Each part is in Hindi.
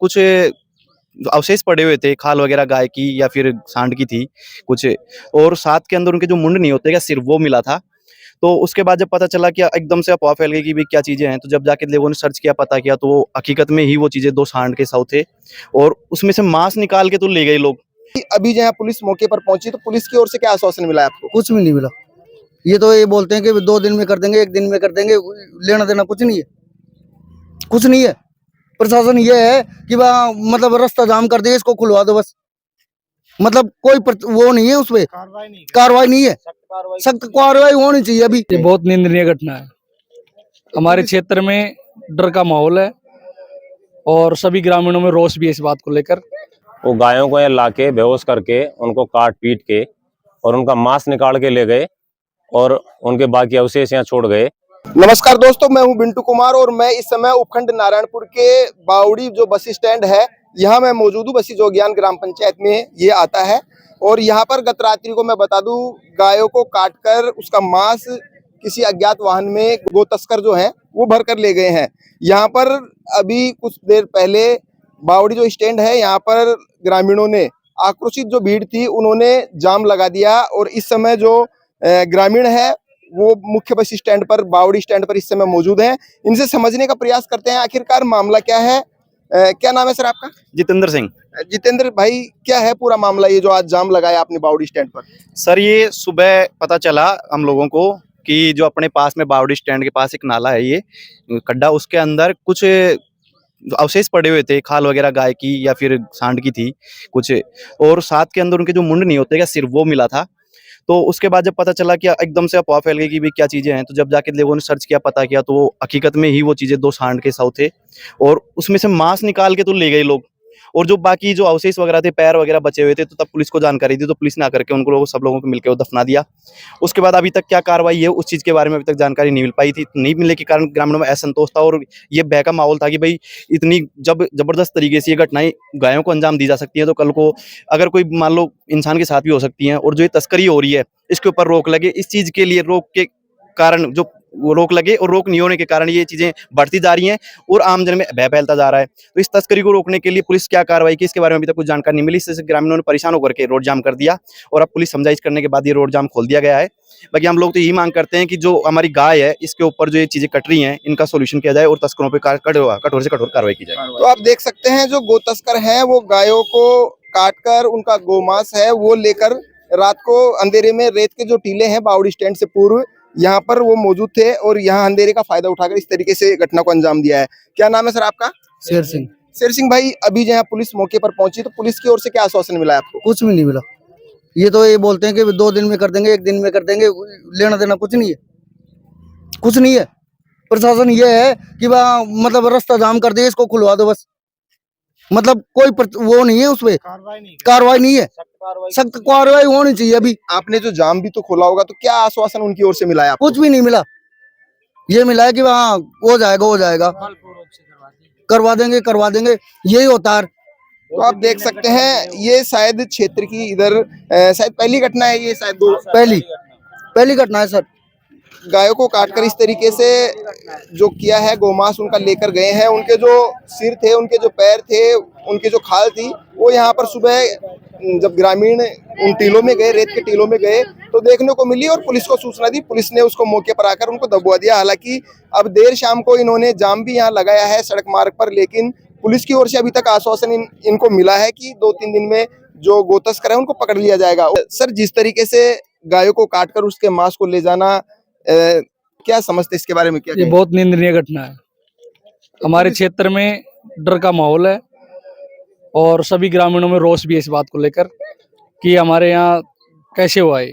कुछ अवशेष पड़े हुए थे, खाल वगैरह गाय की या फिर सांड की थी कुछ, और साथ के अंदर उनके जो मुंड नहीं होते क्या, सिर वो मिला था। तो उसके बाद जब पता चला कि एकदम से अफवाह फैल गई कि भाई क्या चीज़ें हैं, तो जब जाके लोगों ने सर्च किया, पता किया, तो वो हकीकत में ही वो चीज़ें 2 सांड के शव थे और उसमें से मांस निकाल के तो ले गए लोग। अभी जो है पुलिस मौके पर पहुंची, तो पुलिस की ओर से क्या आश्वासन मिला आपको? कुछ भी नहीं मिला। ये तो ये बोलते हैं कि 2 दिन में कर देंगे, 1 दिन में कर देंगे, लेना देना कुछ नहीं है, कुछ नहीं है। प्रशासन ये है कि वहाँ मतलब रास्ता जाम कर दिया, इसको खुलवा दो बस। मतलब कोई वो नहीं है, उसपे कार्रवाई नहीं है, सख्त कार्रवाई होनी चाहिए अभी। ये बहुत निंदनीय घटना है। हमारे क्षेत्र में डर का माहौल है और सभी ग्रामीणों में रोष भी है इस बात को लेकर। वो गायों को यहाँ लाके बेहोश करके उनको काट पीट के और उनका मांस निकाल के ले गए और उनके बाकी अवशेष यहाँ छोड़ गए। नमस्कार दोस्तों, मैं हूं बिंटू कुमार और मैं इस समय उपखंड नारायणपुर के बावड़ी जो बस स्टैंड है, यहाँ मैं मौजूद हूँ। बसी जोगियान ग्राम पंचायत में ये आता है और यहाँ पर गत रात्रि को मैं बता दूं, गायों को काटकर उसका मांस किसी अज्ञात वाहन में गो तस्कर जो हैं वो भर कर ले गए हैं। यहाँ पर अभी कुछ देर पहले बावड़ी जो स्टैंड है, यहाँ पर ग्रामीणों ने आक्रोशित जो भीड़ थी उन्होंने जाम लगा दिया और इस समय जो ग्रामीण है वो मुख्य बस स्टैंड पर, बावड़ी स्टैंड पर इस समय मौजूद हैं। इनसे समझने का प्रयास करते हैं आखिरकार मामला क्या है। क्या नाम है सर आपका? जितेंद्र सिंह। जितेंद्र भाई, क्या है पूरा मामला ये जो आज जाम लगाया आपने बावड़ी स्टैंड पर? सर ये सुबह पता चला हम लोगों को कि जो अपने पास में बावड़ी स्टैंड के पास एक नाला है, ये खड्डा, उसके अंदर कुछ अवशेष पड़े हुए थे, खाल वगैरह गाय की या फिर सांड की थी कुछ, और साथ के अंदर उनके जो मुंड नहीं होते क्या, सिर वो मिला था। तो उसके बाद जब पता चला कि एकदम से अफवाह फैल गई कि भाई क्या चीज़ें हैं, तो जब जाके लोगों ने सर्च किया, पता किया, तो वो हकीकत में ही वो चीज़ें 2 सांड के शव थे और उसमें से मांस निकाल के तो ले गए लोग, और जो बाकी जो अवशेष वगैरह थे, पैर वगैरह बचे हुए थे, तो तब पुलिस को जानकारी दी, तो पुलिस ने आकर के उनको लोगों सब लोगों को मिलकर वो दफना दिया। उसके बाद अभी तक क्या कार्रवाई है उस चीज़ के बारे में अभी तक जानकारी नहीं मिल पाई थी। नहीं मिलने के कारण ग्रामीणों में असंतोष था और ये भय का माहौल था कि भाई इतनी जब जबरदस्त तरीके से ये घटनाएं गायों को अंजाम दी जा सकती हैं, तो कल को अगर कोई मान लो इंसान के साथ भी हो सकती हैं। और जो ये तस्करी हो रही है इसके ऊपर रोक लगे, इस चीज़ के लिए रोक के कारण जो वो रोक लगे, और रोक नहीं होने के कारण ये चीजें बढ़ती जा रही हैं और आमजन में भय फैलता जा रहा है। तो इस तस्करी को रोकने के लिए पुलिस क्या कार्रवाई की, इसके बारे में अभी तक कुछ जानकारी नहीं मिली। इससे ग्रामीणों ने परेशान होकर के रोड जाम कर दिया और अब पुलिस समझाइश करने के बाद ये रोड जाम खोल दिया गया है। बाकी हम लोग तो यही मांग करते हैं कि जो हमारी गाय है इसके ऊपर जो ये चीजें कट रही हैं, इनका सोल्यूशन किया जाए और तस्करों पर कठोर से कठोर कार्रवाई की जाए। तो आप देख सकते हैं जो गो तस्कर हैं वो गायों को काटकर उनका गोमांस है वो लेकर रात को अंधेरे में रेत के जो टीले हैं बावड़ी स्टैंड से पूर्व, यहाँ पर वो मौजूद थे और यहाँ अंधेरे का फायदा उठाकर इस तरीके से घटना को अंजाम दिया है। क्या नाम है सर आपका? शेर सिंह। शेर सिंह भाई, अभी जो है पुलिस मौके पर पहुंची, तो पुलिस की ओर से क्या आश्वासन मिला आपको? कुछ भी नहीं मिला। ये तो ये बोलते हैं कि 2 दिन में कर देंगे, 1 दिन में कर देंगे, लेना देना कुछ नहीं है, कुछ नहीं है। प्रशासन ये है कि वहाँ मतलब रास्ता जाम कर दिया, इसको खुलवा दो बस। मतलब कोई वो नहीं है, उसपे कार्रवाई नहीं है, सख्त कार्रवाई होनी चाहिए अभी। आपने जो जाम भी तो खोला होगा, तो क्या आश्वासन उनकी ओर से मिला है आपको? कुछ भी नहीं मिला। ये मिला है कि वहाँ हो जाएगा, करवा देंगे, यही होता है। तो आप देख सकते हैं ये शायद क्षेत्र की इधर शायद पहली घटना है, ये शायद पहली घटना है सर। गायों को काटकर इस तरीके से जो किया है, गोमांस उनका लेकर गए हैं। उनके जो सिर थे, उनके जो पैर थे, उनकी जो खाल थी, वो यहाँ पर सुबह जब ग्रामीण उन टीलों में गए, रेत के टीलों में गए, तो देखने को मिली और पुलिस को सूचना दी। पुलिस ने उसको मौके पर आकर उनको दबवा दिया। हालांकि अब देर शाम को इन्होंने जाम भी यहाँ लगाया है सड़क मार्ग पर, लेकिन पुलिस की ओर से अभी तक आश्वासन इनको मिला है कि 2-3 दिन में जो गो तस्कर है उनको पकड़ लिया जाएगा। सर, जिस तरीके से गायों को काटकर उसके मांस को ले जाना, क्या समझते इसके बारे में? क्या ये बहुत निंदनीय घटना है। हमारे क्षेत्र में डर का माहौल है और सभी ग्रामीणों में रोष भी है इस बात को लेकर कि हमारे यहाँ कैसे हुआ है।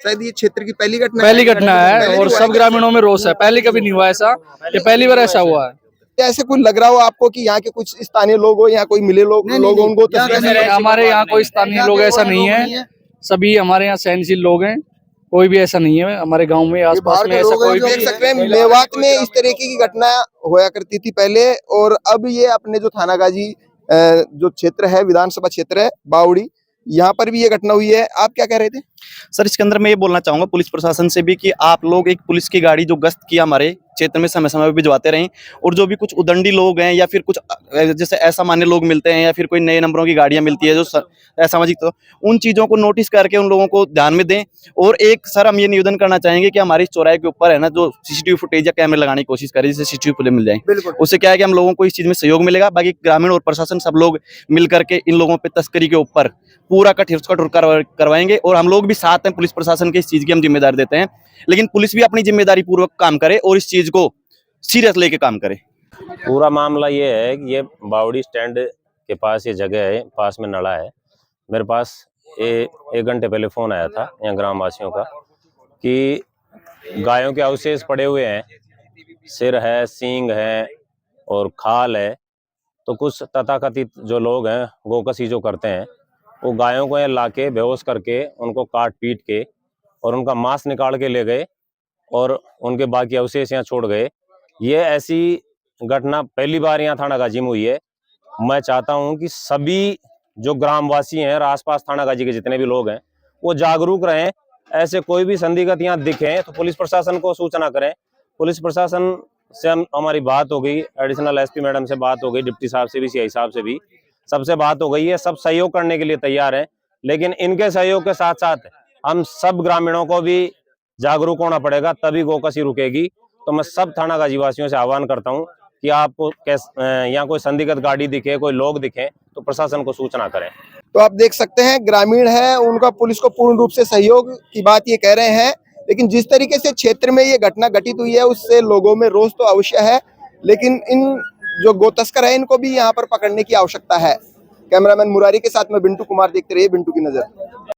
शायद ये क्षेत्र की पहली घटना है और सब ग्रामीणों में रोष है। पहले कभी नहीं हुआ ऐसा, ये पहली बार ऐसा हुआ है। ऐसे कुछ लग रहा हो आपको कि यहाँ के कुछ स्थानीय लोग हो, यहाँ कोई मिले लोग उनको? हमारे यहाँ कोई स्थानीय लोग ऐसा नहीं है, सभी हमारे यहाँ सहनशील लोग हैं, कोई भी ऐसा नहीं है हमारे गांव में, आसपास में ऐसा कोई भी। देख सकते हैं मेवात में इस तरीके की घटना होया करती थी पहले, और अब ये अपने जो थानागाजी जो क्षेत्र है, विधानसभा क्षेत्र है बावड़ी, यहाँ पर भी ये घटना हुई है। आप क्या कह रहे थे? सर इसके अंदर मैं ये बोलना चाहूँगा पुलिस प्रशासन से भी कि आप लोग एक पुलिस की गाड़ी जो गश्त की हमारे क्षेत्र में समय समय पर भिजवाते रहें, और जो भी कुछ उदंडी लोग हैं या फिर कुछ जैसे असामान्य लोग मिलते हैं या फिर कोई नए नंबरों की गाड़ियां मिलती है जो असामाजिक, तो उन चीज़ों को नोटिस करके उन लोगों को ध्यान में दें। और एक सर हम ये निवेदन करना चाहेंगे कि हमारी इस चौराहे के ऊपर है ना जो सीसीटीवी फुटेज या कैमरे लगाने की कोशिश करें, जिससे सीसीटीवी फुटेज मिल जाए। बिल्कुल। उससे क्या है कि हम लोगों को इस चीज़ में सहयोग मिलेगा। बाकी ग्रामीण और प्रशासन सब लोग मिल करके इन लोगों पे तस्करी के ऊपर पूरा कठोर करवाएंगे, और हम लोग भी साथ हैं पुलिस प्रशासन के, इस चीज़ की हम जिम्मेदारी देते हैं। लेकिन पुलिस भी अपनी जिम्मेदारी पूर्वक काम करे और इस चीज़ को सीरियस लेके काम करे। पूरा मामला ये है कि ये बावड़ी स्टैंड के पास ये जगह है, पास में नला है। मेरे पास एक घंटे पहले फ़ोन आया था यहाँ ग्राम वासियों का कि गायों के अवशेष पड़े हुए हैं, सिर है, सींग है और खाल है। तो कुछ तथाकथित जो लोग हैं गोकसी जो करते हैं, वो गायों को यहाँ लाके बेहोश करके उनको काट पीट के और उनका मांस निकाल के ले गए और उनके बाकी अवशेष यहाँ छोड़ गए। ये ऐसी घटना पहली बार यहाँ थाना गाजी में हुई है। मैं चाहता हूँ कि सभी जो ग्रामवासी हैं और आसपास थाना गाजी के जितने भी लोग हैं वो जागरूक रहें। ऐसे कोई भी संदिग्ध यहाँ दिखे तो पुलिस प्रशासन को सूचना करें। पुलिस प्रशासन से हमारी बात हो गई, एडिशनल एसपी मैडम से बात हो गई, डिप्टी साहब से भी, सीआई साहब से भी, सबसे बात हो गई है। सब सहयोग करने के लिए तैयार हैं, लेकिन इनके सहयोग के साथ साथ हम सब ग्रामीणों को भी जागरूक होना पड़ेगा, तभी गोकसी रुकेगी। तो मैं सब थाना गाजीवासियों से आह्वान करता हूं कि आपको यहाँ कोई संदिग्ध गाड़ी दिखे, कोई लोग दिखे तो प्रशासन को सूचना करें। तो आप देख सकते हैं ग्रामीण है, उनका पुलिस को पूर्ण रूप से सहयोग की बात ये कह रहे हैं, लेकिन जिस तरीके से क्षेत्र में ये घटना घटित हुई है उससे लोगों में रोष तो अवश्य है, लेकिन इन जो गो तस्कर है इनको भी यहाँ पर पकड़ने की आवश्यकता है। कैमरामैन मुरारी के साथ में बिंटू कुमार, देखते रहिए बिंटू की नजर।